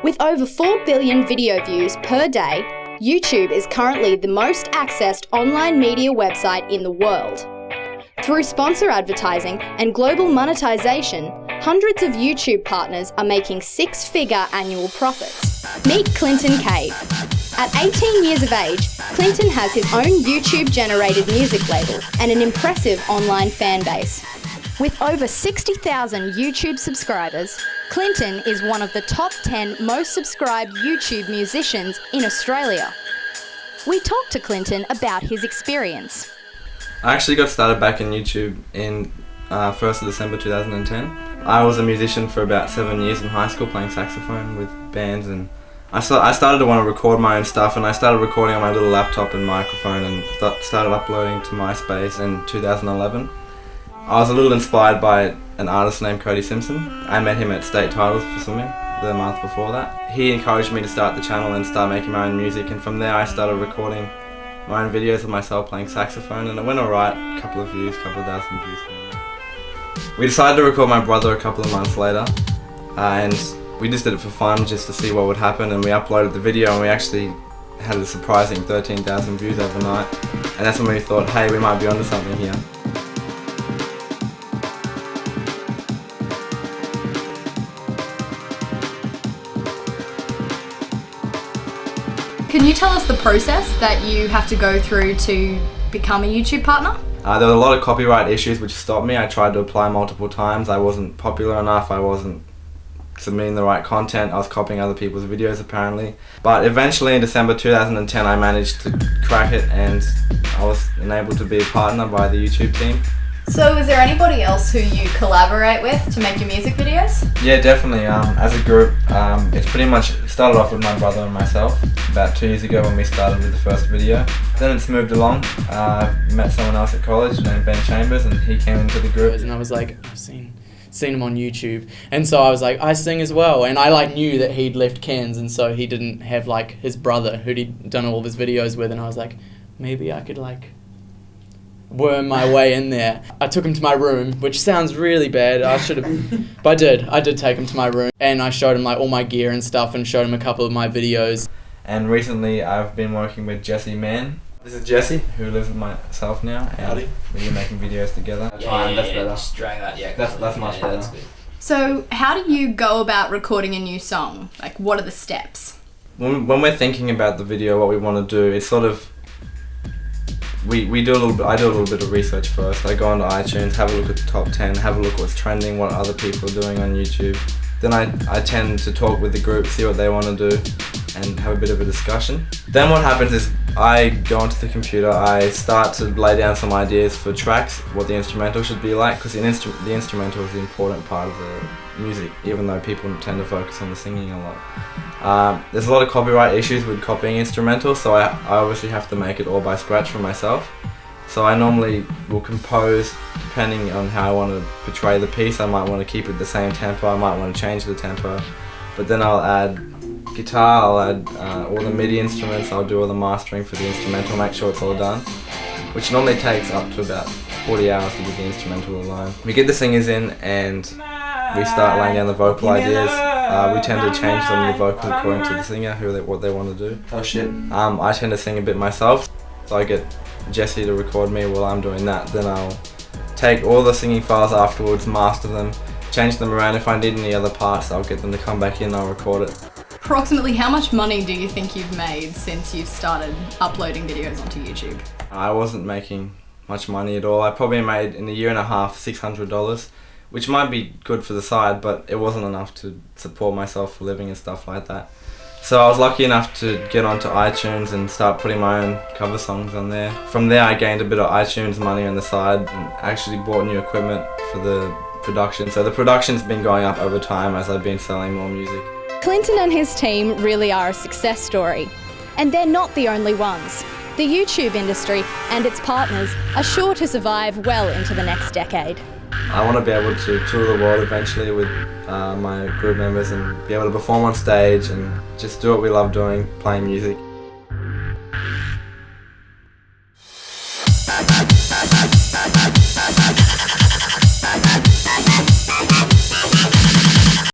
With over 4 billion video views per day, YouTube is currently the most accessed online media website in the world. Through sponsor advertising and global monetization, hundreds of YouTube partners are making six-figure annual profits. Meet Clinton Cave. At 18 years of age, Clinton has his own YouTube-generated music label and an impressive online fan base. With over 60,000 YouTube subscribers, Clinton is one of the top 10 most subscribed YouTube musicians in Australia. We talked to Clinton about his experience. I actually got started back in YouTube in 1st of December 2010. I was a musician for about 7 years in high school playing saxophone with bands, and I started to want to record my own stuff, and I started recording on my little laptop and microphone and started uploading to MySpace in 2011. I was a little inspired by an artist named Cody Simpson. I met him at State Titles for swimming the month before that. He encouraged me to start the channel and start making my own music, and from there I started recording my own videos of myself playing saxophone, and it went alright, a couple of thousand views. We decided to record my brother a couple of months later, and we just did it for fun, just to see what would happen, and we uploaded the video, and we actually had a surprising 13,000 views overnight, and that's when we thought, hey, we might be onto something here. Can you tell us the process that you have to go through to become a YouTube partner? There were a lot of copyright issues which stopped me. I tried to apply multiple times. I wasn't popular enough. I wasn't submitting the right content. I was copying other people's videos apparently. But eventually in December 2010 I managed to crack it, and I was enabled to be a partner by the YouTube team. So is there anybody else who you collaborate with to make your music videos? Yeah, definitely. As a group, it's pretty much started off with my brother and myself about 2 years ago when we started with the first video. Then it's moved along. I met someone else at college named Ben Chambers, and he came into the group. And I was like, I've seen him on YouTube, and so I was like, I sing as well, and I knew that he'd left Cairns, and so he didn't have his brother who'd he'd done all of his videos with, and I was like, maybe I could worm my way in there. I took him to my room, which sounds really bad. I should have, but I did take him to my room, and I showed him all my gear and stuff, and showed him a couple of my videos. And recently I've been working with Jesse Mann. This is Jesse, who lives with myself now, and we've been making videos together. That's better. Just drag that, That's much better. That's good. So how do you go about recording a new song? What are the steps? When we're thinking about the video, what we want to do, it's sort of, I do a little bit of research first. I go onto iTunes, have a look at the top 10, have a look what's trending, what other people are doing on YouTube. Then I tend to talk with the group, see what they want to do, and have a bit of a discussion. Then what happens is I go onto the computer, I start to lay down some ideas for tracks, what the instrumental should be like, because the instrumental is the important part of the music, even though people tend to focus on the singing a lot. There's a lot of copyright issues with copying instrumentals, so I obviously have to make it all by scratch for myself. So I normally will compose depending on how I want to portray the piece. I might want to keep it the same tempo, I might want to change the tempo, but then I'll add guitar, I'll add all the MIDI instruments, I'll do all the mastering for the instrumental, make sure it's all done, which normally takes up to about 40 hours to get the instrumental alone. We get the singers in and we start laying down the vocal ideas. We tend to change some of the vocals according to the singer, what they want to do. Oh shit. I tend to sing a bit myself, so I get Jesse to record me while I'm doing that. Then I'll take all the singing files afterwards, master them, change them around. If I need any other parts, I'll get them to come back in, I'll record it. Approximately how much money do you think you've made since you've started uploading videos onto YouTube? I wasn't making much money at all. I probably made in a year and a half $600, which might be good for the side, but it wasn't enough to support myself for living and stuff like that. So I was lucky enough to get onto iTunes and start putting my own cover songs on there. From there I gained a bit of iTunes money on the side and actually bought new equipment for the production. So the production's been going up over time as I've been selling more music. Clinton and his team really are a success story. And they're not the only ones. The YouTube industry and its partners are sure to survive well into the next decade. I want to be able to tour the world eventually with my group members and be able to perform on stage and just do what we love doing, playing music.